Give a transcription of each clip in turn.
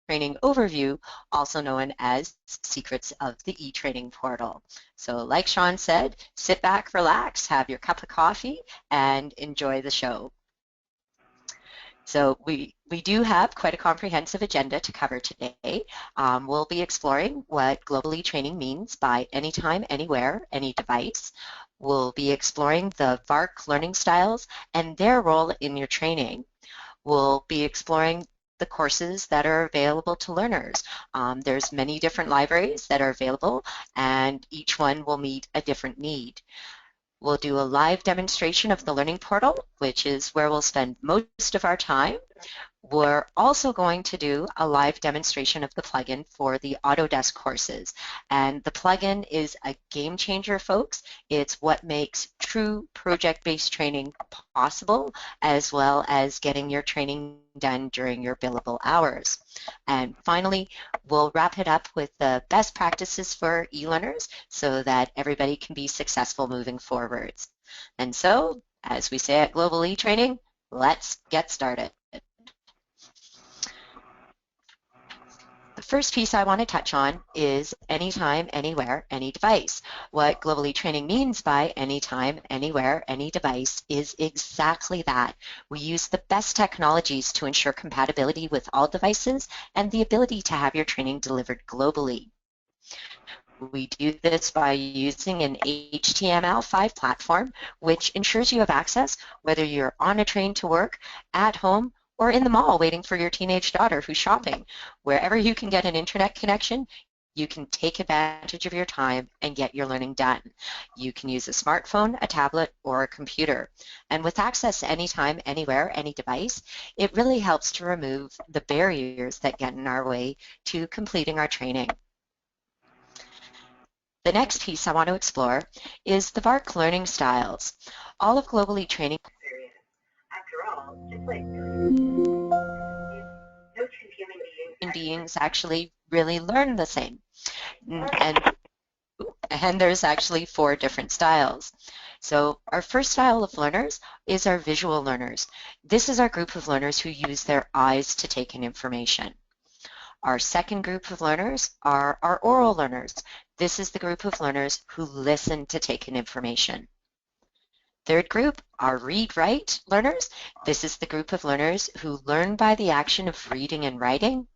training overview, also known as Secrets of the eTraining Portal. So like Sean said, sit back, relax, have your cup of coffee, and enjoy the show. So we do have quite a comprehensive agenda to cover today. We'll be exploring what global eTraining means by anytime, anywhere, any device. We'll be exploring the VARK learning styles and their role in your training. We'll be exploring the courses that are available to learners. There's many different libraries that are available, and each one will meet a different need. We'll do a live demonstration of the Learning Portal, which is where we'll spend most of our time. We're also going to do a live demonstration of the plugin for the Autodesk courses. And the plugin is a game changer, folks. It's what makes true project-based training possible, as well as getting your training done during your billable hours. And finally, we'll wrap it up with the best practices for e-learners so that everybody can be successful moving forwards. And so, as we say at Global eTraining, let's get started. The first piece I want to touch on is anytime, anywhere, any device. What global eTraining means by anytime, anywhere, any device is exactly that. We use the best technologies to ensure compatibility with all devices and the ability to have your training delivered globally. We do this by using an HTML5 platform, which ensures you have access whether you're on a train to work, at home, or in the mall waiting for your teenage daughter who's shopping. Wherever you can get an internet connection, you can take advantage of your time and get your learning done. You can use a smartphone, a tablet, or a computer. And with access anytime, anywhere, any device, it really helps to remove the barriers that get in our way to completing our training. The next piece I want to explore is the VARK learning styles. All of global eTraining after all, just like no two human beings actually really learn the same. And there's actually 4 different styles. So our first style of learners is our visual learners. This is our group of learners who use their eyes to take in information. Our second group of learners are our oral learners. This is the group of learners who listen to take in information. Third group are read-write learners. This is the group of learners who learn by the action of reading and writing.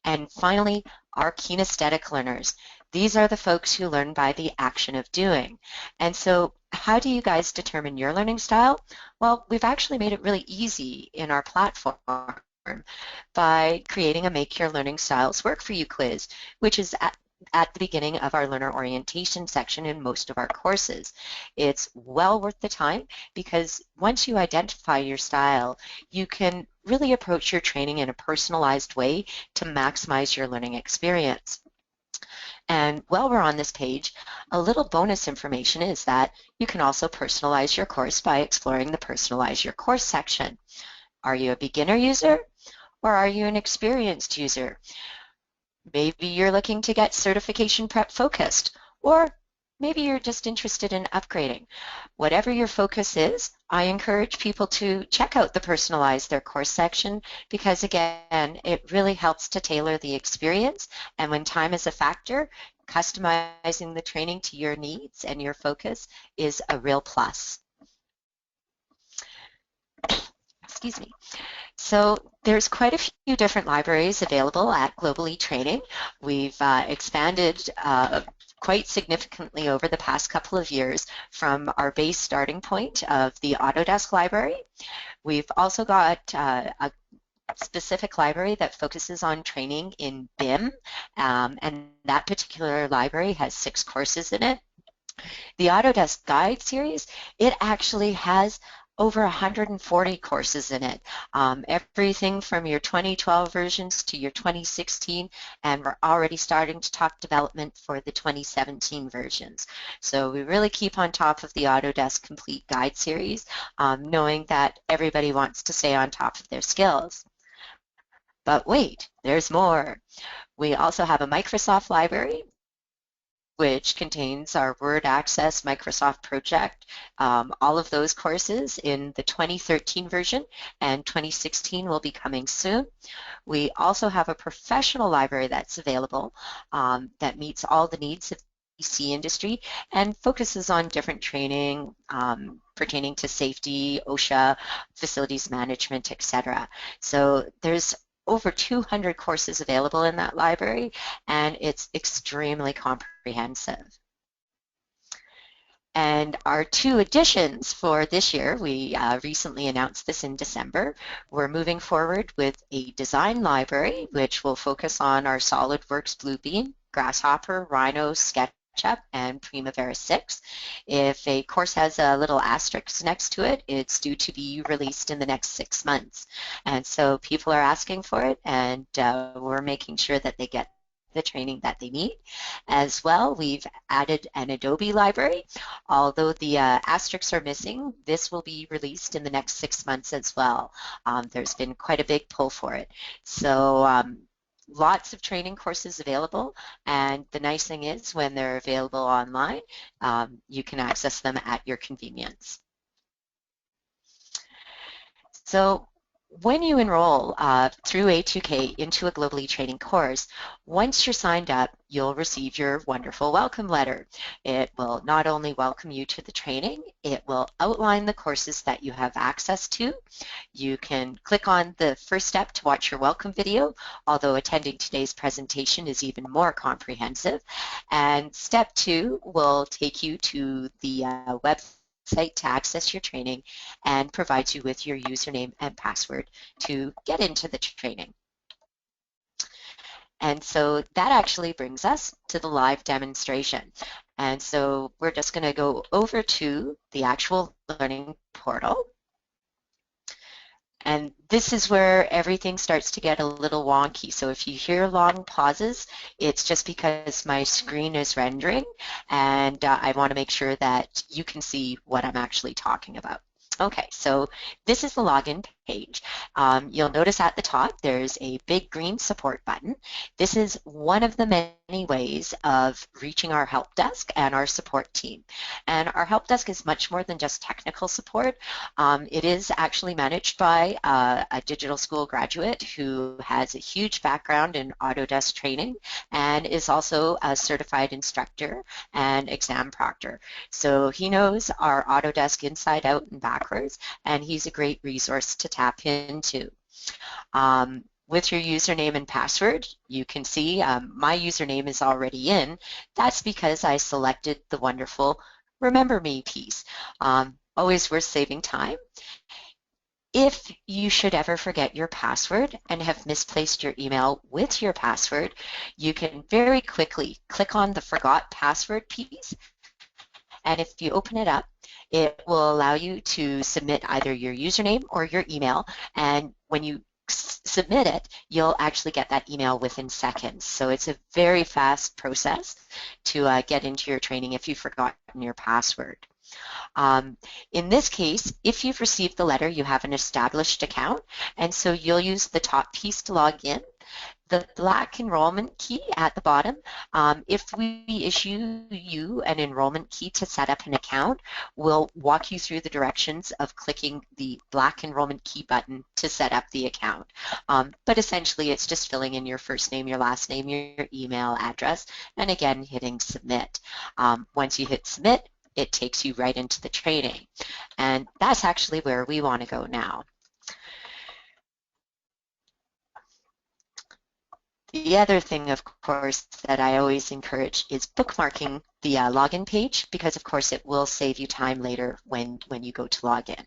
And finally, our kinesthetic learners. These are the folks who learn by the action of doing. And so how do you guys determine your learning style? Well, we've actually made it really easy in our platform by creating a Make Your Learning Styles Work For You quiz, which is at the beginning of our learner orientation section in most of our courses. It's well worth the time because once you identify your style, you can really approach your training in a personalized way to maximize your learning experience. And while we're on this page, a little bonus information is that you can also personalize your course by exploring the Personalize Your Course section. Are you a beginner user or are you an experienced user? Maybe you're looking to get certification prep focused, or maybe you're just interested in upgrading. Whatever your focus is, I encourage people to check out the Personalize Their Course section because, again, it really helps to tailor the experience, and when time is a factor, customizing the training to your needs and your focus is a real plus. Excuse me. So there's quite a few different libraries available at Global eTraining. We've expanded quite significantly over the past couple of years from our base starting point of the Autodesk library. We've also got a specific library that focuses on training in BIM, and that particular library has 6 courses in it. The Autodesk Guide series, it actually has over 140 courses in it, everything from your 2012 versions to your 2016, and we're already starting to talk development for the 2017 versions. So we really keep on top of the Autodesk Complete Guide series, knowing that everybody wants to stay on top of their skills. But wait, there's more. We also have a Microsoft library. which contains our Word Access Microsoft project, all of those courses in the 2013 version, and 2016 will be coming soon. We also have a professional library that's available that meets all the needs of the EC industry and focuses on different training pertaining to safety, OSHA, facilities management, etc. So there's over 200 courses available in that library, and it's extremely comprehensive. And our two additions for this year, we recently announced this in December. We're moving forward with a design library, which will focus on our SolidWorks Bluebeam, Grasshopper, Rhino, SketchUp, and Primavera 6. If a course has a little asterisk next to it, it's due to be released in the next 6 months. And so people are asking for it, and we're making sure that they get the training that they need. As well, we've added an Adobe library. Although the asterisks are missing, this will be released in the next 6 months as well. There's been quite a big pull for it. So lots of training courses available, and the nice thing is when they're available online, you can access them at your convenience. So when you enroll through A2K into a Globally Training course, once you're signed up, you'll receive your wonderful welcome letter. It will not only welcome you to the training, it will outline the courses that you have access to. You can click on the first step to watch your welcome video, although attending today's presentation is even more comprehensive. And step 2 will take you to the website to access your training and provides you with your username and password to get into the training. And so that actually brings us to the live demonstration. And so we're just going to go over to the actual learning portal. And this is where everything starts to get a little wonky. So if you hear long pauses, it's just because my screen is rendering, and I want to make sure that you can see what I'm actually talking about. Okay, so this is the login page. You'll notice at the top there's a big green support button. This is one of the many ways of reaching our help desk and our support team. And our help desk is much more than just technical support. It is actually managed by a digital school graduate who has a huge background in Autodesk training and is also a certified instructor and exam proctor. So he knows our Autodesk inside out and backwards, and he's a great resource to tap into. With your username and password, you can see my username is already in. That's because I selected the wonderful Remember Me piece. Always worth saving time. If you should ever forget your password and have misplaced your email with your password, you can very quickly click on the Forgot Password piece, and if you open it up, it will allow you to submit either your username or your email, and when you submit it, you'll actually get that email within seconds. So it's a very fast process to get into your training if you've forgotten your password. In this case, if you've received the letter, you have an established account, and so you'll use the top piece to log in. The black enrollment key at the bottom, if we issue you an enrollment key to set up an account, we'll walk you through the directions of clicking the black enrollment key button to set up the account. But essentially, it's just filling in your first name, your last name, your email address, and again, hitting submit. Once you hit submit, it takes you right into the training. And that's actually where we want to go now. The other thing, of course, that I always encourage is bookmarking the login page, because, of course, it will save you time later when you go to log in.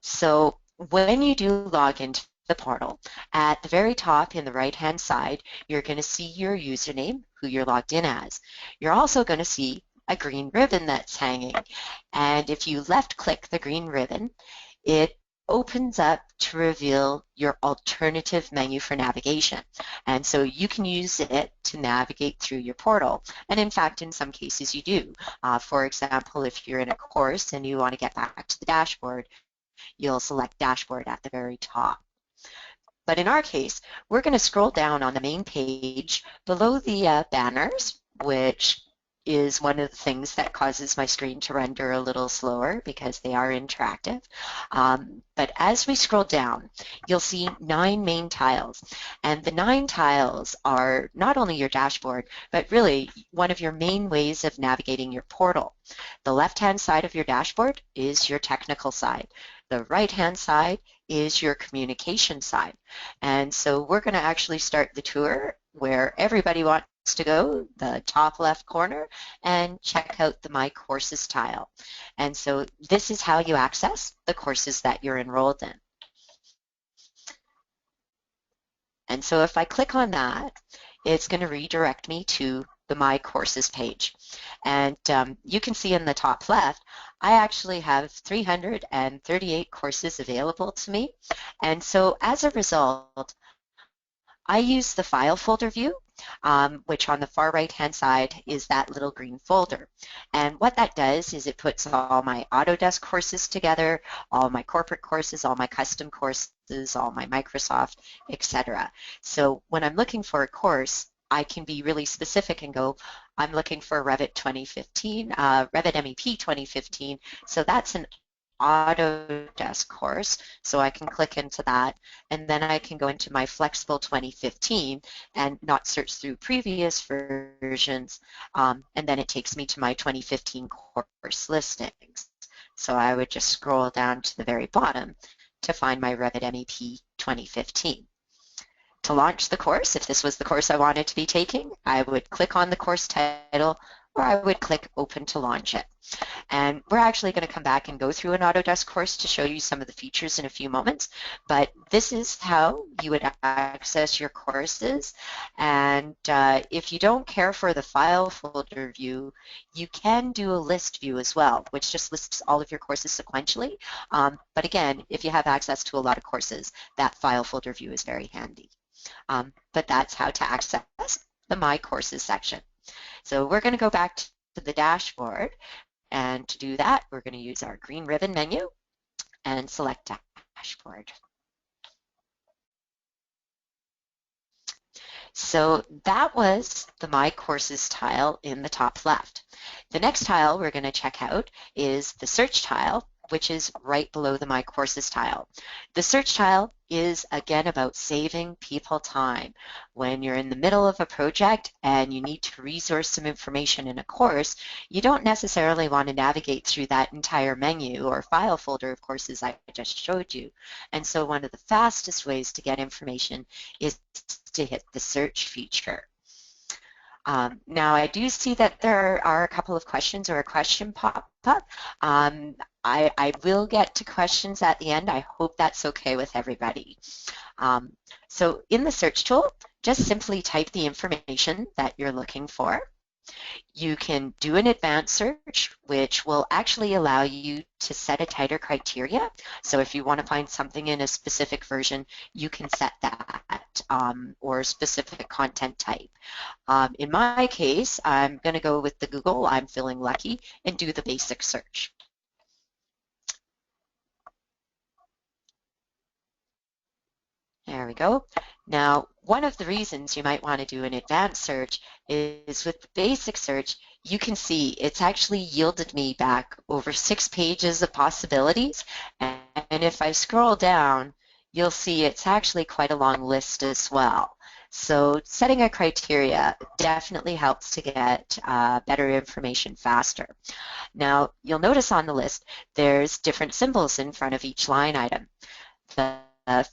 So when you do log into the portal, at the very top in the right-hand side, you're going to see your username, who you're logged in as. You're also going to see a green ribbon that's hanging. And if you left-click the green ribbon, it opens up to reveal your alternative menu for navigation. And so you can use it to navigate through your portal. And in fact, in some cases you do. For example, if you're in a course and you want to get back to the dashboard, you'll select dashboard at the very top. But in our case, we're going to scroll down on the main page below the banners, which is one of the things that causes my screen to render a little slower because they are interactive. But as we scroll down, you'll see 9 main tiles. And the 9 tiles are not only your dashboard, but really one of your main ways of navigating your portal. The left-hand side of your dashboard is your technical side. The right-hand side is your communication side. And so we're going to actually start the tour where everybody wants to go, the top left corner, and check out the My Courses tile. And so this is how you access the courses that you're enrolled in. And so if I click on that, it's going to redirect me to the My Courses page. And you can see in the top left, I actually have 338 courses available to me. And so as a result, I use the file folder view, which on the far right-hand side is that little green folder. And what that does is it puts all my Autodesk courses together, all my corporate courses, all my custom courses, all my Microsoft, etc. So when I'm looking for a course, I can be really specific and go, I'm looking for Revit 2015, Revit MEP 2015. So that's an Autodesk course, so I can click into that, and then I can go into my Flexible 2015 and not search through previous versions, and then it takes me to my 2015 course listings. So I would just scroll down to the very bottom to find my Revit MEP 2015. To launch the course, if this was the course I wanted to be taking, I would click on the course title, or I would click Open to launch it. And we're actually going to come back and go through an Autodesk course to show you some of the features in a few moments, but this is how you would access your courses. And if you don't care for the file folder view, you can do a list view as well, which just lists all of your courses sequentially. But again, if you have access to a lot of courses, that file folder view is very handy. But that's how to access the My Courses section. So we're going to go back to the dashboard, and to do that, we're going to use our green ribbon menu and select Dashboard. So that was the My Courses tile in the top left. The next tile we're going to check out is the Search tile, which is right below the My Courses tile. The Search tile is again about saving people time. When you're in the middle of a project and you need to resource some information in a course, you don't necessarily want to navigate through that entire menu or file folder of courses I just showed you. And so one of the fastest ways to get information is to hit the search feature. Now I do see that there are a couple of questions or a question pop up. I will get to questions at the end. I hope that's okay with everybody. So in the search tool, just simply type the information that you're looking for. You can do an advanced search, which will actually allow you to set a tighter criteria. So if you want to find something in a specific version, you can set that, or a specific content type. In my case, I'm going to go with the Google, I'm feeling lucky, and do the basic search. There we go. Now, one of the reasons you might want to do an advanced search is with the basic search, you can see it's actually yielded me back over 6 pages of possibilities. And if I scroll down, you'll see it's actually quite a long list as well. So setting a criteria definitely helps to get better information faster. Now, you'll notice on the list, there's different symbols in front of each line item. The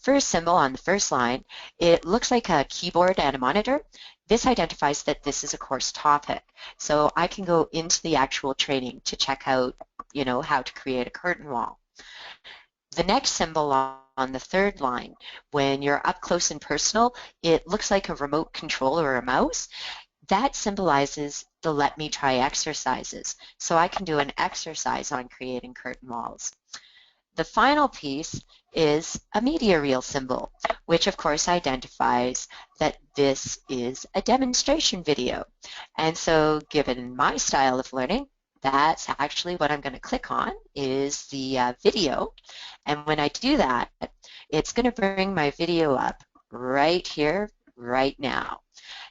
first symbol on the first line, it looks like a keyboard and a monitor. This identifies that this is a course topic. So I can go into the actual training to check out, how to create a curtain wall. The next symbol on the third line, when you're up close and personal, it looks like a remote control or a mouse. That symbolizes the Let Me Try exercises. So I can do an exercise on creating curtain walls. The final piece is a media reel symbol, which of course identifies that this is a demonstration video. And so given my style of learning, that's actually what I'm going to click on is the video. And when I do that, it's going to bring my video up right here, right now.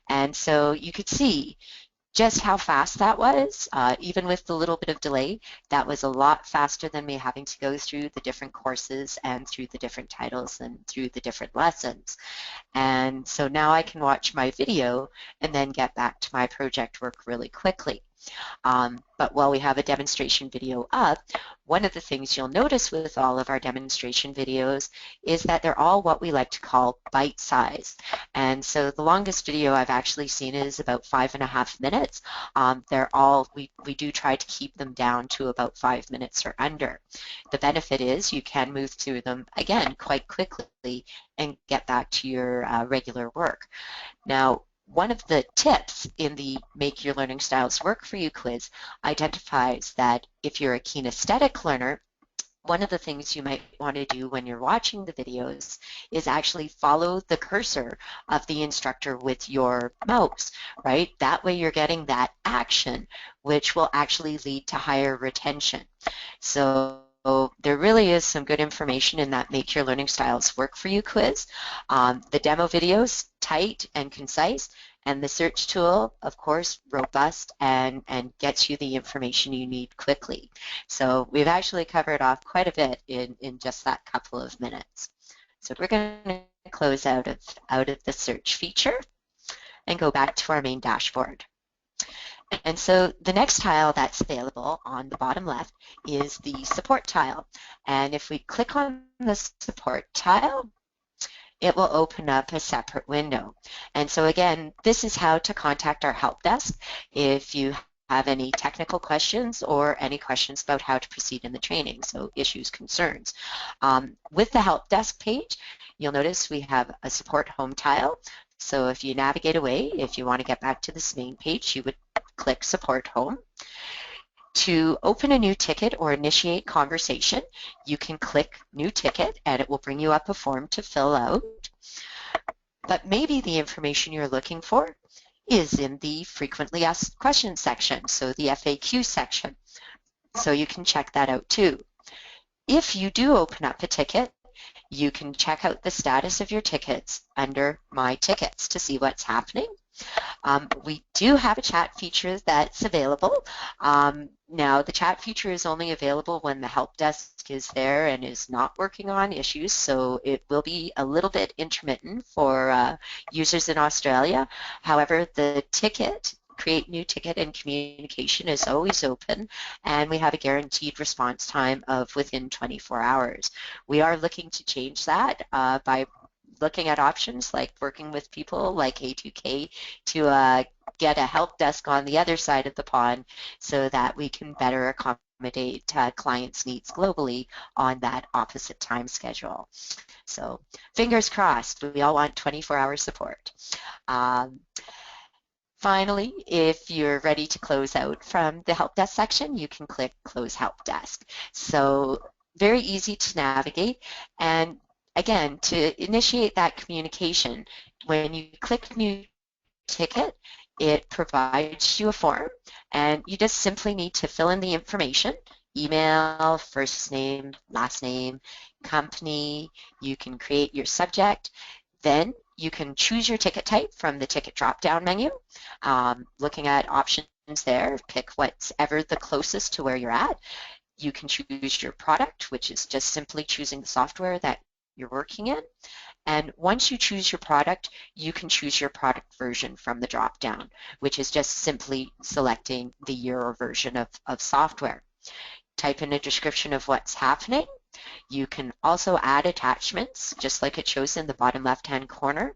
And so you could see just how fast that was, even with the little bit of delay, that was a lot faster than me having to go through the different courses and through the different titles and through the different lessons. And so now I can watch my video and then get back to my project work really quickly. But while we have a demonstration video up, one of the things you'll notice with all of our demonstration videos is that they're all what we like to call bite-sized. And so the longest video I've actually seen is about 5.5 minutes. We do try to keep them down to about 5 minutes or under. The benefit is you can move through them, again, quite quickly and get back to your regular work. Now, one of the tips in the Make Your Learning Styles Work For You quiz identifies that if you're a kinesthetic learner, one of the things you might want to do when you're watching the videos is actually follow the cursor of the instructor with your mouse, right? That way you're getting that action, which will actually lead to higher retention. So there really is some good information in that Make Your Learning Styles Work For You quiz. The demo video's tight and concise, and the search tool, of course, robust and gets you the information you need quickly. So we've actually covered off quite a bit in just that couple of minutes. So we're going to close out of the search feature and go back to our main dashboard. And so the next tile that's available on the bottom left is the support tile. And if we click on the support tile, it will open up a separate window. And so again, this is how to contact our help desk if you have any technical questions or any questions about how to proceed in the training, so issues, concerns. With the help desk page, you'll notice we have a support home tile. So if you navigate away, if you want to get back to this main page, you would click support home. To open a new ticket or initiate conversation, you can click New Ticket and it will bring you up a form to fill out. But maybe the information you're looking for is in the Frequently Asked Questions section, so the FAQ section. So you can check that out too. If you do open up a ticket, you can check out the status of your tickets under My Tickets to see what's happening. We do have a chat feature that's available. Now, the chat feature is only available when the help desk is there and is not working on issues, so it will be a little bit intermittent for users in Australia. However, the ticket, create new ticket and communication is always open, and we have a guaranteed response time of within 24 hours. We are looking to change that by looking at options like working with people like A2K to get a help desk on the other side of the pond so that we can better accommodate clients' needs globally on that opposite time schedule. So fingers crossed, we all want 24-hour support. Finally, if you're ready to close out from the help desk section, you can click Close Help Desk. So very easy to navigate, and again, to initiate that communication, when you click New Ticket, it provides you a form, and you just simply need to fill in the information: email, first name, last name, company. You can create your subject. Then you can choose your ticket type from the ticket drop-down menu. Looking at options there, pick whatever the closest to where you're at. You can choose your product, which is just simply choosing the software that you're working in. And once you choose your product, you can choose your product version from the drop-down, which is just simply selecting the year or version of software. Type in a description of what's happening. You can also add attachments, just like it shows in the bottom left-hand corner.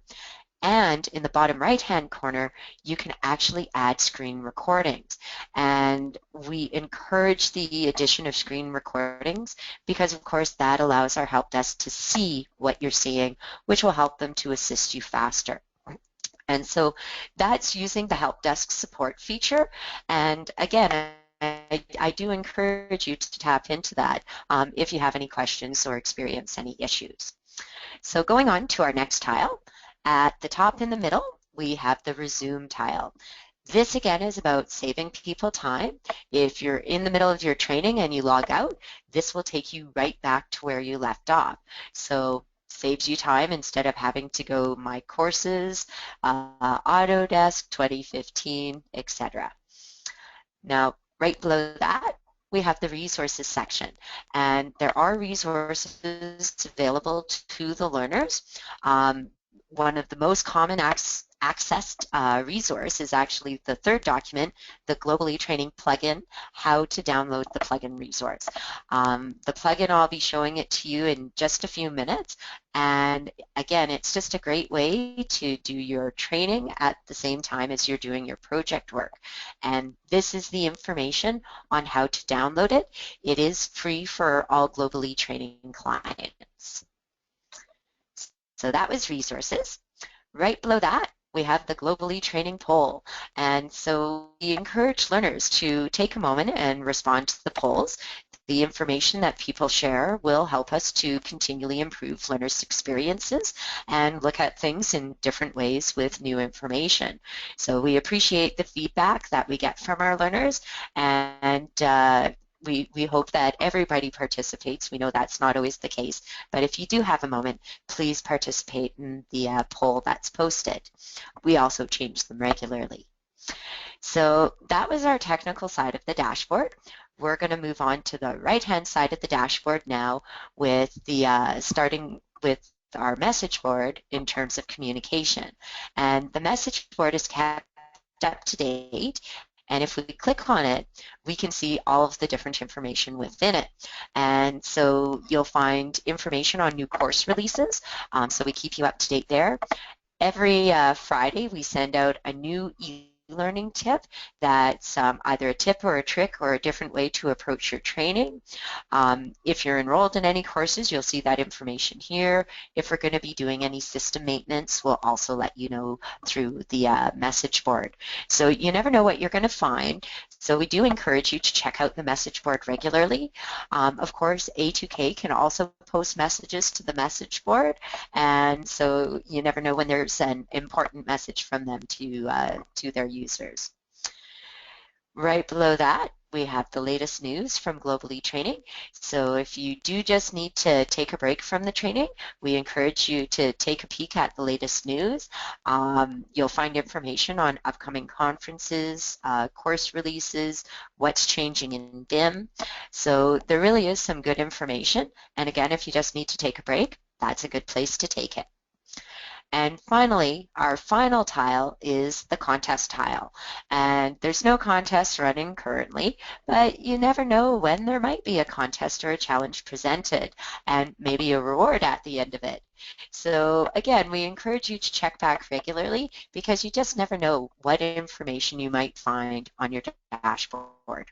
And in the bottom right-hand corner, you can actually add screen recordings. And we encourage the addition of screen recordings because, of course, that allows our help desk to see what you're seeing, which will help them to assist you faster. And so that's using the help desk support feature. And again, I do encourage you to tap into that if you have any questions or experience any issues. So going on to our next tile, at the top in the middle, we have the Resume tile. This again is about saving people time. If you're in the middle of your training and you log out, this will take you right back to where you left off. So saves you time instead of having to go My Courses, Autodesk 2015, etc. Now, right below that, we have the resources section, and there are resources available to the learners. One of the most common accessed resource is actually the third document, the Globally Training plugin, how to download the plugin resource. The plugin, I'll be showing it to you in just a few minutes, and again, it's just a great way to do your training at the same time as you're doing your project work. And this is the information on how to download it. It is free for all Globally Training clients. So that was resources. Right below that, we have the Globally Training poll. And so we encourage learners to take a moment and respond to the polls. The information that people share will help us to continually improve learners' experiences and look at things in different ways with new information. So we appreciate the feedback that we get from our learners, and we hope that everybody participates. We know that's not always the case, but if you do have a moment, please participate in the poll that's posted. We also change them regularly. So that was our technical side of the dashboard. We're going to move on to the right-hand side of the dashboard now with the starting with our message board in terms of communication. And the message board is kept up to date, and if we click on it, we can see all of the different information within it. And so you'll find information on new course releases, so we keep you up to date there. Every Friday, we send out a new e-learning tip that's either a tip or a trick or a different way to approach your training. If you're enrolled in any courses, you'll see that information here. If we're going to be doing any system maintenance, we'll also let you know through the message board. So you never know what you're going to find. So we do encourage you to check out the message board regularly. Of course, A2K can also post messages to the message board, and so you never know when there's an important message from them to their users. Right below that, we have the latest news from Globally Training. So if you do just need to take a break from the training, we encourage you to take a peek at the latest news. You'll find information on upcoming conferences, course releases, what's changing in BIM. So there really is some good information. And again, if you just need to take a break, that's a good place to take it. And finally, our final tile is the contest tile. And there's no contest running currently, but you never know when there might be a contest or a challenge presented, and maybe a reward at the end of it. So again, we encourage you to check back regularly because you just never know what information you might find on your dashboard.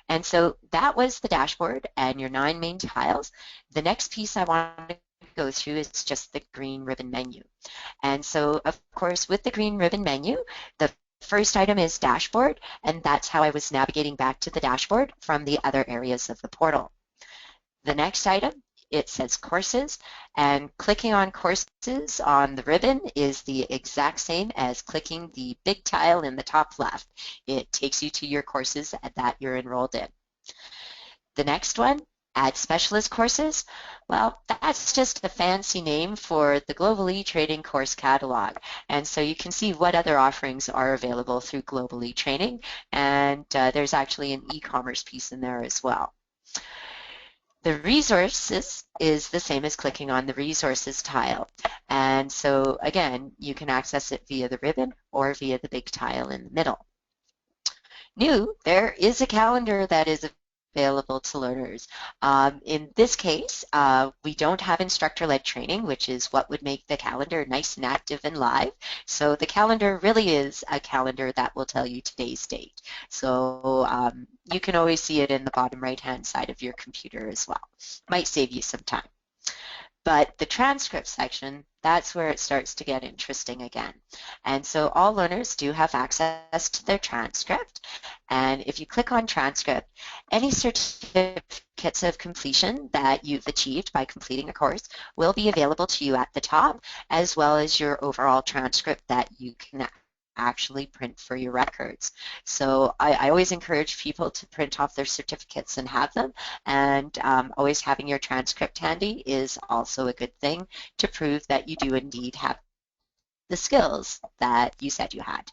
And so that was the dashboard and your 9 main tiles. The next piece I want to go through is just the green ribbon menu. And so, of course, with the green ribbon menu, the first item is dashboard, and that's how I was navigating back to the dashboard from the other areas of the portal. The next item, it says courses, and clicking on courses on the ribbon is the exact same as clicking the big tile in the top left. It takes you to your courses that you're enrolled in. The next one, add specialist courses. Well, that's just a fancy name for the Globally Training course catalog. And so you can see what other offerings are available through Globally Training. And there's actually an e-commerce piece in there as well. The resources is the same as clicking on the resources tile. And so again, you can access it via the ribbon or via the big tile in the middle. New, there is a calendar that is available to learners. In this case, we don't have instructor-led training, which is what would make the calendar nice and active and live. So the calendar really is a calendar that will tell you today's date. So you can always see it in the bottom right-hand side of your computer as well. Might save you some time. But the transcript section, that's where it starts to get interesting again. And so all learners do have access to their transcript. And if you click on transcript, any certificates of completion that you've achieved by completing a course will be available to you at the top, as well as your overall transcript that you can actually print for your records. So I always encourage people to print off their certificates and have them, and always having your transcript handy is also a good thing to prove that you do indeed have the skills that you said you had.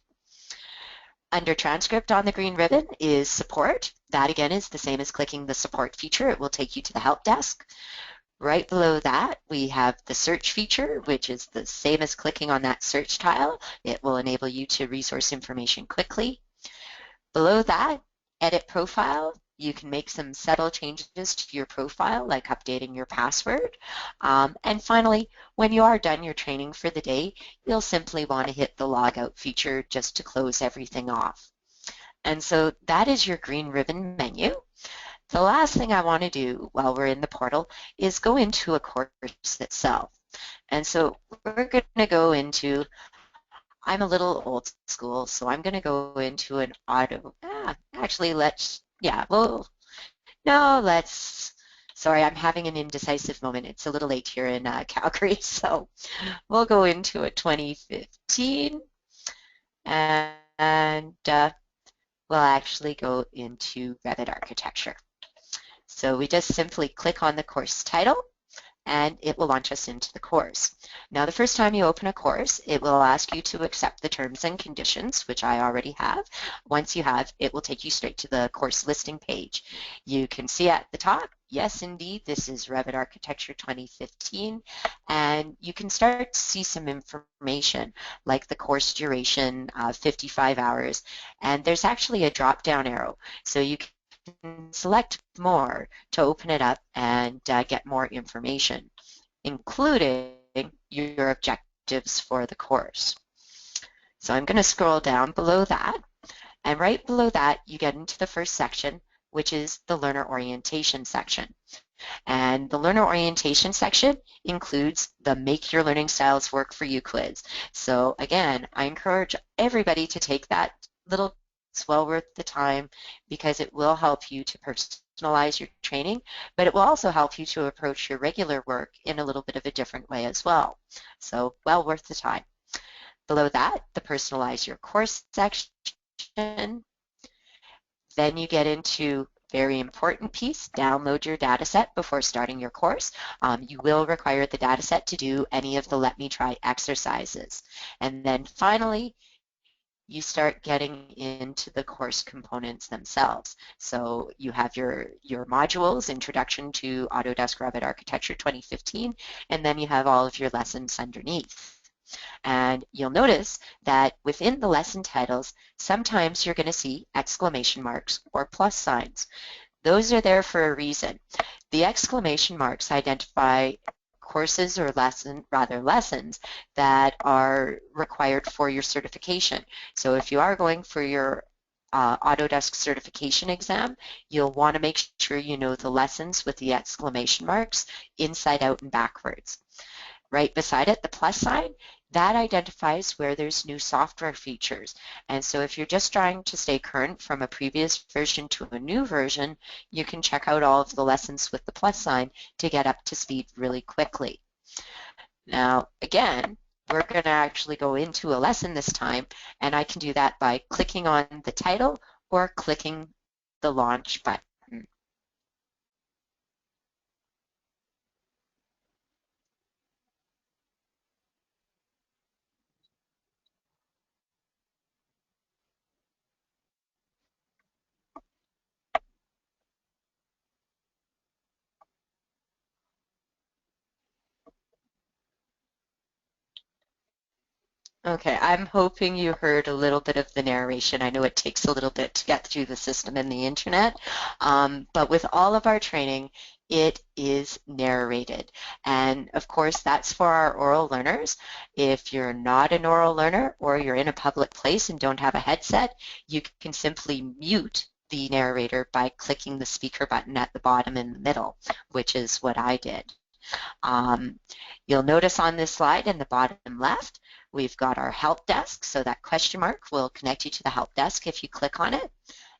Under transcript on the green ribbon is support. That again is the same as clicking the support feature. It will take you to the help desk. Right below that, we have the search feature, which is the same as clicking on that search tile. It will enable you to resource information quickly. Below that, edit profile. You can make some subtle changes to your profile, like updating your password. And finally, when you are done your training for the day, you'll simply want to hit the logout feature just to close everything off. And so that is your green ribbon menu. The last thing I want to do while we're in the portal is go into a course itself. And so we're going to go into, I'm a little old school, so I'm going to go into an actually sorry, I'm having an indecisive moment. It's a little late here in Calgary, so we'll go into a 2015 and we'll actually go into Revit architecture. So we just simply click on the course title and it will launch us into the course. Now the first time you open a course, it will ask you to accept the terms and conditions, which I already have. Once you have, it will take you straight to the course listing page. You can see at the top, yes indeed, this is Revit Architecture 2015, and you can start to see some information like the course duration, 55 hours, and there's actually a drop-down arrow, so you can select more to open it up and get more information, including your objectives for the course. So I'm going to scroll down below that, and right below that you get into the first section, which is the learner orientation section. And the learner orientation section includes the Make Your Learning Styles Work for You quiz. So again, I encourage everybody to take that little. It's well worth the time because it will help you to personalize your training, but it will also help you to approach your regular work in a little bit of a different way as well. So well worth the time. Below that, the Personalize Your Course section. Then you get into very important piece, download your data set before starting your course. You will require the data set to do any of the Let Me Try exercises. And then finally, you start getting into the course components themselves. So you have your modules, Introduction to Autodesk Revit Architecture 2015, and then you have all of your lessons underneath. And you'll notice that within the lesson titles, sometimes you're going to see exclamation marks or plus signs. Those are there for a reason. The exclamation marks identify courses or lessons that are required for your certification. So if you are going for your Autodesk certification exam, you'll want to make sure you know the lessons with the exclamation marks inside out and backwards. Right beside it, the plus sign, that identifies where there's new software features. And so if you're just trying to stay current from a previous version to a new version, you can check out all of the lessons with the plus sign to get up to speed really quickly. Now, again, we're going to actually go into a lesson this time, and I can do that by clicking on the title or clicking the launch button. Okay, I'm hoping you heard a little bit of the narration. I know it takes a little bit to get through the system and the internet, but with all of our training, it is narrated. And of course, that's for our oral learners. If you're not an oral learner or you're in a public place and don't have a headset, you can simply mute the narrator by clicking the speaker button at the bottom in the middle, which is what I did. You'll notice on this slide in the bottom left, we've got our help desk, so that question mark will connect you to the help desk if you click on it.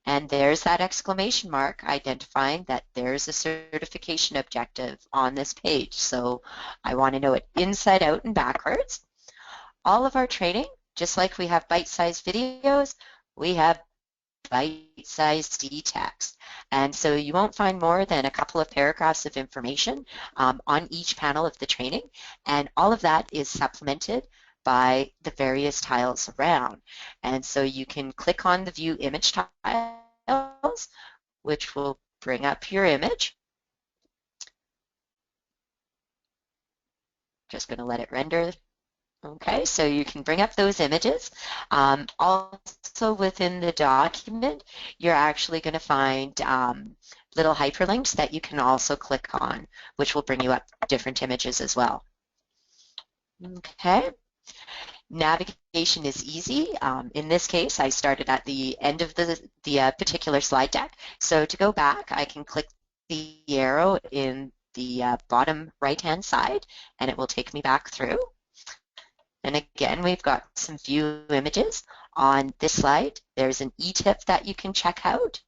And there's that exclamation mark identifying that there's a certification objective on this page. So I want to know it inside out and backwards. All of our training just like we have bite-sized videos, we have bite-sized e-text. And so you won't find more than a couple of paragraphs of information on each panel of the training, and all of that is supplemented by the various tiles around. And so you can click on the View Image tiles, which will bring up your image. Just going to let it render. Okay, so you can bring up those images. Also within the document, you're actually going to find little hyperlinks that you can also click on, which will bring you up different images as well. Okay, navigation is easy. In this case, I started at the end of the particular slide deck. So to go back, I can click the arrow in the bottom right-hand side, and it will take me back through. And again, we've got some view images on this slide. There's an e-tip that you can check out.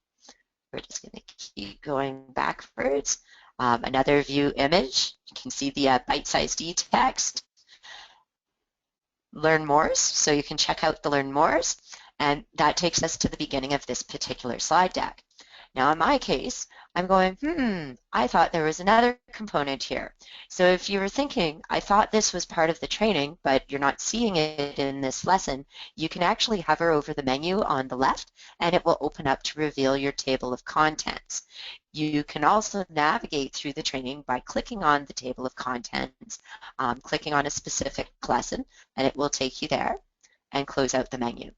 We're just going to keep going backwards. Another view image. You can see the bite-sized e-text. Learn Mores, so you can check out the Learn Mores, and that takes us to the beginning of this particular slide deck. Now in my case, I'm going, I thought there was another component here. So if you were thinking, I thought this was part of the training, but you're not seeing it in this lesson, you can actually hover over the menu on the left, and it will open up to reveal your table of contents. You can also navigate through the training by clicking on the table of contents, clicking on a specific lesson, and it will take you there and close out the menu.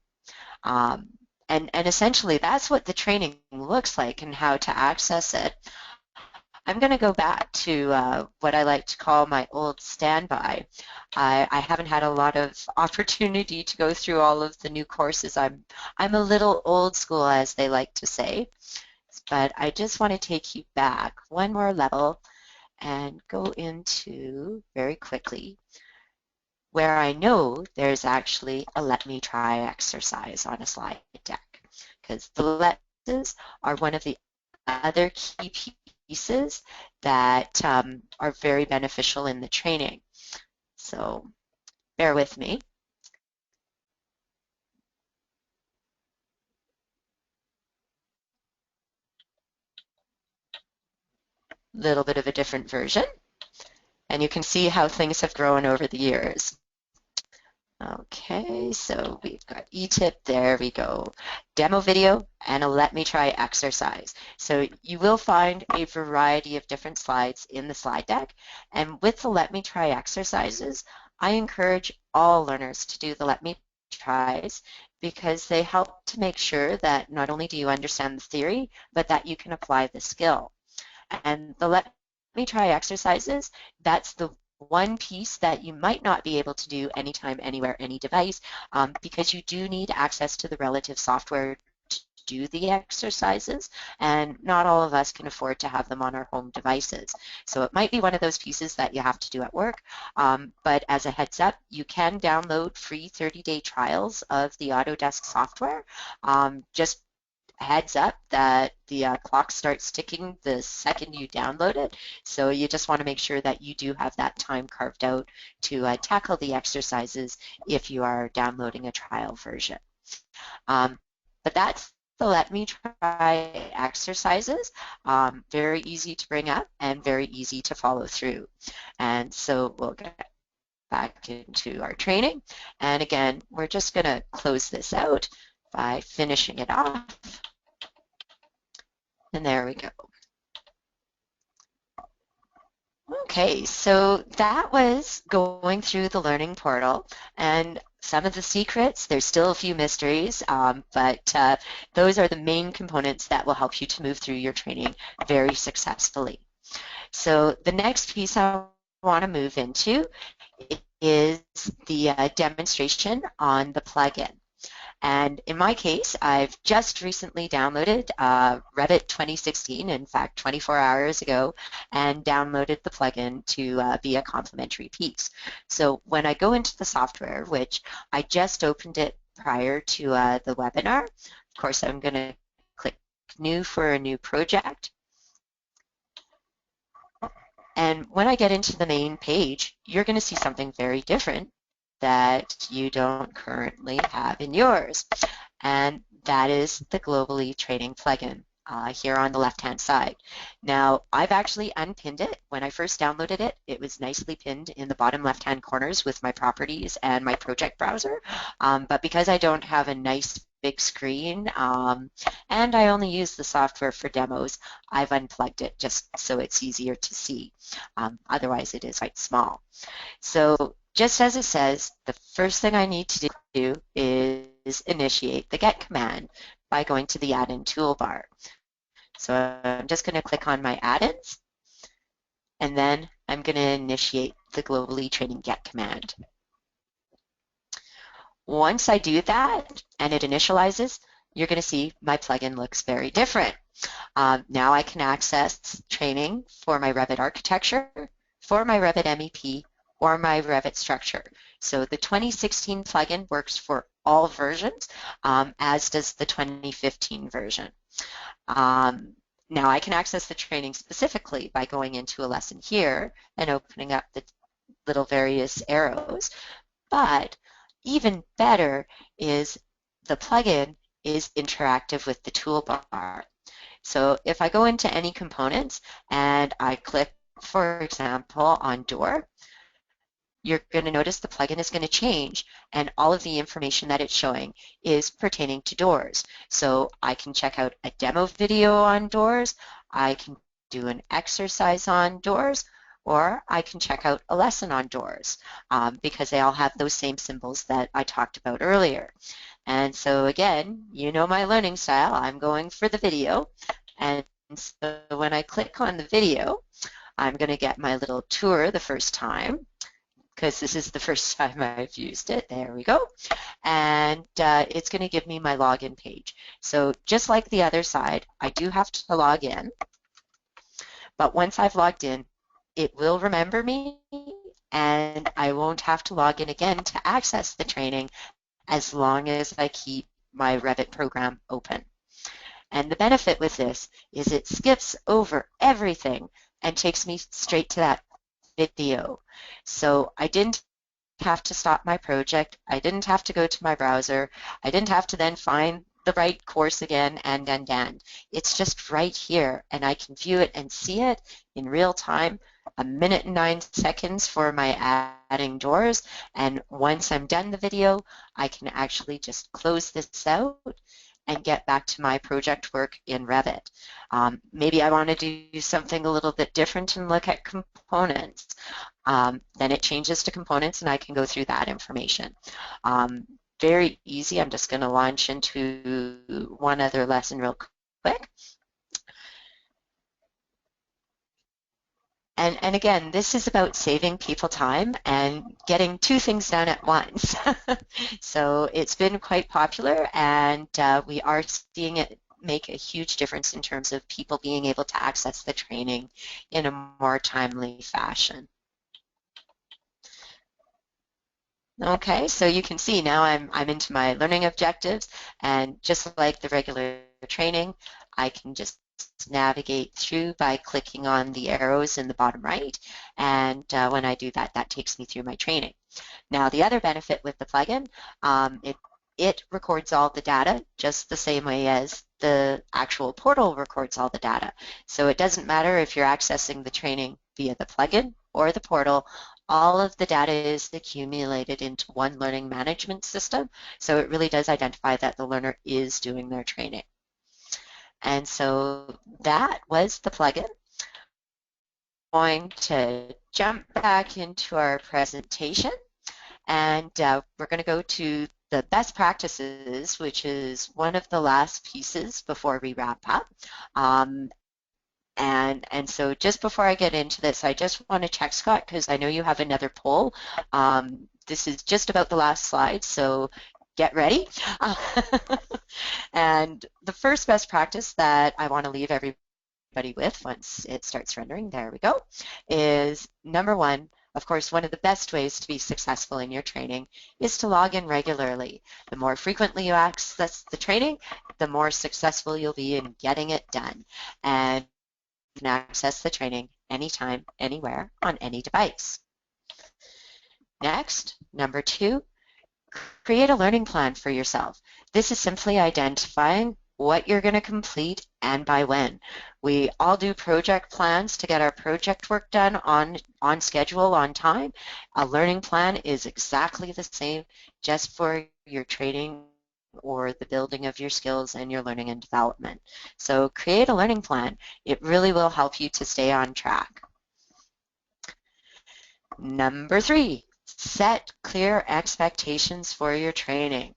And essentially, that's what the training looks like and how to access it. I'm going to go back to what I like to call my old standby. I haven't had a lot of opportunity to go through all of the new courses. I'm a little old school, as they like to say, but I just want to take you back one more level and go into, very quickly, where I know there's actually a let me try exercise on a slide deck, because the let's are one of the other key pieces that are very beneficial in the training. So bear with me. Little bit of a different version, and you can see how things have grown over the years. Okay, so we've got e-tip, there we go. Demo video and a let me try exercise. So you will find a variety of different slides in the slide deck, and with the let me try exercises, I encourage all learners to do the let me tries because they help to make sure that not only do you understand the theory, but that you can apply the skill. And the let me try exercises, that's the one piece that you might not be able to do anytime, anywhere, any device, because you do need access to the relative software to do the exercises, and not all of us can afford to have them on our home devices. So it might be one of those pieces that you have to do at work, but as a heads up, you can download free 30-day trials of the Autodesk software. Just heads up that the clock starts ticking the second you download it. So you just want to make sure that you do have that time carved out to tackle the exercises if you are downloading a trial version. But that's the let me try exercises. Very easy to bring up and very easy to follow through. And so we'll get back into our training. And again, we're just going to close this out by finishing it off. And there we go. Okay, so that was going through the learning portal, and some of the secrets, there's still a few mysteries, but those are the main components that will help you to move through your training very successfully. So the next piece I want to move into is the demonstration on the plugin. And in my case, I've just recently downloaded Revit 2016, in fact, 24 hours ago, and downloaded the plugin to be a complimentary piece. So when I go into the software, which I just opened it prior to the webinar, of course, I'm going to click New for a new project. And when I get into the main page, you're going to see something very different that you don't currently have in yours, and that is the Globally Training plugin here on the left-hand side. Now, I've actually unpinned it. When I first downloaded it, it was nicely pinned in the bottom left-hand corners with my properties and my project browser, but because I don't have a nice big screen and I only use the software for demos, I've unplugged it just so it's easier to see. Otherwise, it is quite small. So just as it says, the first thing I need to do is initiate the get command by going to the add-in toolbar. So I'm just going to click on my add-ins, and then I'm going to initiate the Globally Training get command. Once I do that and it initializes, you're going to see my plugin looks very different. Now I can access training for my Revit architecture, for my Revit MEP, or my Revit structure. So the 2016 plugin works for all versions, as does the 2015 version. Now I can access the training specifically by going into a lesson here and opening up the little various arrows, but even better is the plugin is interactive with the toolbar. So if I go into any components and I click, for example, on door, you're going to notice the plugin is going to change, and all of the information that it's showing is pertaining to doors. So I can check out a demo video on doors, I can do an exercise on doors, or I can check out a lesson on doors because they all have those same symbols that I talked about earlier. And so again, you know my learning style, I'm going for the video. And so when I click on the video, I'm going to get my little tour the first time, because this is the first time I've used it. There we go. And it's going to give me my login page. So just like the other side, I do have to log in. But once I've logged in, it will remember me, and I won't have to log in again to access the training as long as I keep my Revit program open. And the benefit with this is it skips over everything and takes me straight to that video. So I didn't have to stop my project. I didn't have to go to my browser. I didn't have to then find the right course again and. It's just right here, and I can view it and see it in real time, 1 minute and 9 seconds for my adding doors, and once I'm done the video, I can actually just close this out and get back to my project work in Revit. Maybe I want to do something a little bit different and look at components. Then it changes to components, and I can go through that information. Very easy. I'm just going to launch into one other lesson real quick. And again, this is about saving people time and getting two things done at once. So it's been quite popular, and we are seeing it make a huge difference in terms of people being able to access the training in a more timely fashion. Okay, so you can see now I'm into my learning objectives, and just like the regular training, I can just navigate through by clicking on the arrows in the bottom right, and when I do that, that takes me through my training. Now, the other benefit with the plugin, it records all the data just the same way as the actual portal records all the data. So it doesn't matter if you're accessing the training via the plugin or the portal, all of the data is accumulated into one learning management system, so it really does identify that the learner is doing their training. And so that was the plugin. I'm going to jump back into our presentation, and we're going to go to the best practices, which is one of the last pieces before we wrap up. And so just before I get into this, I just want to check, Scott, because I know you have another poll. This is just about the last slide, so get ready. And the first best practice that I want to leave everybody with once it starts rendering, there we go, is number one. Of course, one of the best ways to be successful in your training is to log in regularly. The more frequently you access the training, the more successful you'll be in getting it done. And you can access the training anytime, anywhere, on any device. Next, number 2, create a learning plan for yourself. This is simply identifying what you're going to complete and by when. We all do project plans to get our project work done on schedule, on time. A learning plan is exactly the same, just for your training or the building of your skills and your learning and development. So create a learning plan. It really will help you to stay on track. Number 3, set clear expectations for your training.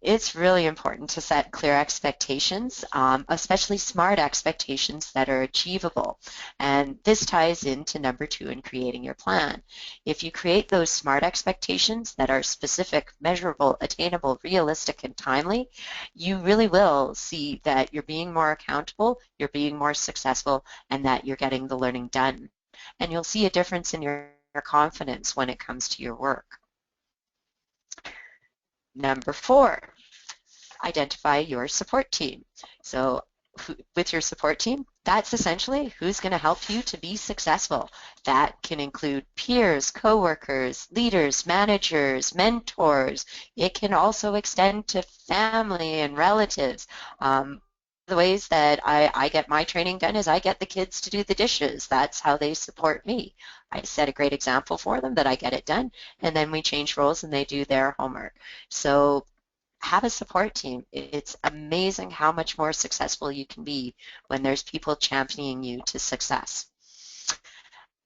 It's really important to set clear expectations, especially SMART expectations that are achievable. And this ties into number 2 in creating your plan. If you create those SMART expectations that are specific, measurable, attainable, realistic, and timely, you really will see that you're being more accountable, you're being more successful, and that you're getting the learning done. And you'll see a difference in your confidence when it comes to your work. Number 4, identify your support team. So with your support team, that's essentially who's going to help you to be successful. That can include peers, coworkers, leaders, managers, mentors. It can also extend to family and relatives. The ways that I get my training done is I get the kids to do the dishes. That's how they support me. I set a great example for them that I get it done, and then we change roles and they do their homework. So have a support team. It's amazing how much more successful you can be when there's people championing you to success.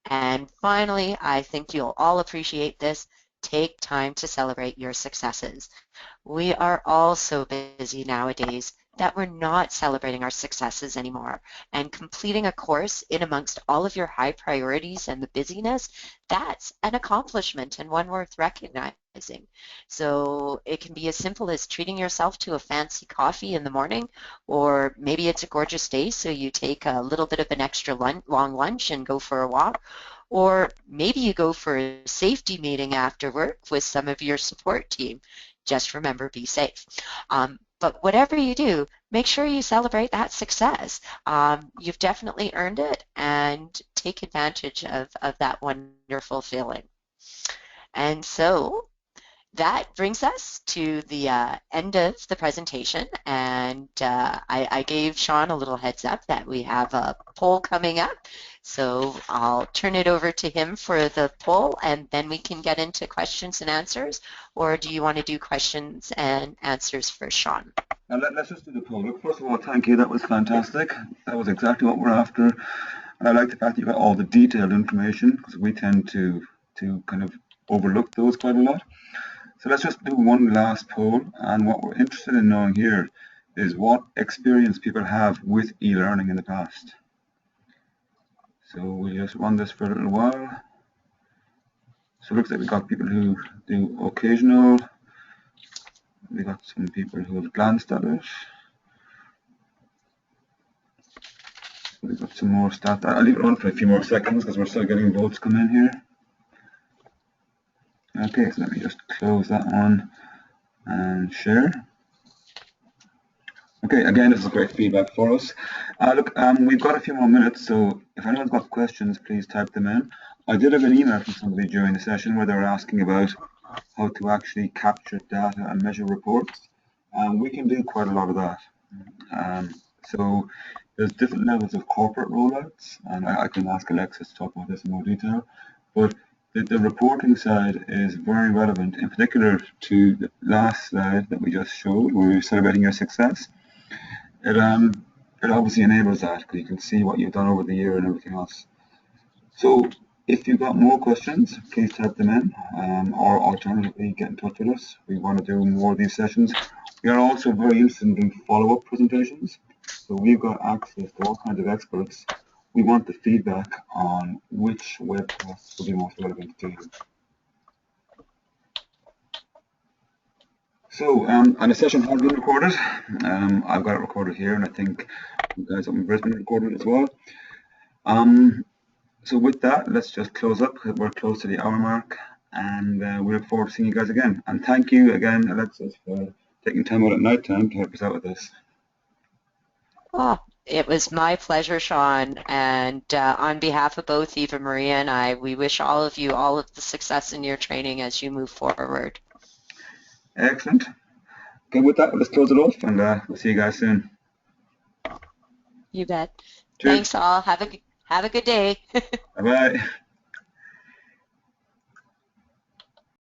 And finally, I think you'll all appreciate this. Take time to celebrate your successes. We are all so busy nowadays that we're not celebrating our successes anymore. And completing a course in amongst all of your high priorities and the busyness, that's an accomplishment and one worth recognizing. So it can be as simple as treating yourself to a fancy coffee in the morning, or maybe it's a gorgeous day, so you take a little bit of an extra long lunch and go for a walk. Or maybe you go for a safety meeting after work with some of your support team. Just remember, be safe. But whatever you do, make sure you celebrate that success. You've definitely earned it, and take advantage of that wonderful feeling. And so that brings us to the end of the presentation, and I gave Sean a little heads up that we have a poll coming up, so I'll turn it over to him for the poll, and then we can get into questions and answers. Or do you want to do questions and answers for Sean? Now let's just do the poll. Look, first of all, thank you. That was fantastic. That was exactly what we're after. And I like the fact that you got all the detailed information, because we tend to kind of overlook those quite a lot. So let's just do one last poll, and what we're interested in knowing here is what experience people have with e-learning in the past. So we'll just run this for a little while. So it looks like we got people who do occasional. We got some people who have glanced at it. We've got some more stats. I'll leave it on for a few more seconds because we're still getting votes come in here. Okay, so let me just close that one and share. Okay, again, this is great feedback for us. Look, we've got a few more minutes, so if anyone's got questions, please type them in. I did have an email from somebody during the session where they were asking about how to actually capture data and measure reports. We can do quite a lot of that. So there's different levels of corporate rollouts, and I can ask Alexis to talk about this in more detail, but the reporting side is very relevant, in particular to the last slide that we just showed, where we were celebrating your success. It obviously enables that, because you can see what you've done over the year and everything else. So if you've got more questions, please type them in, or alternatively get in touch with us. We want to do more of these sessions. We are also very interested in doing follow-up presentations. So we've got access to all kinds of experts. We want the feedback on which webcasts will be most relevant to you. So, and the session has been recorded. I've got it recorded here, and I think you guys up in Brisbane recorded it as well. So with that, let's just close up. We're close to the hour mark, and we look forward to seeing you guys again. And thank you again, Alexis, for taking time out at night time to help us out with this. Oh, It was my pleasure, Sean, and on behalf of both Eva Maria and I, we wish all of you all of the success in your training as you move forward. Excellent. Okay, with that, let's close it off, and we'll see you guys soon. You bet. Cheers. Thanks all. Have a good day. Bye-bye.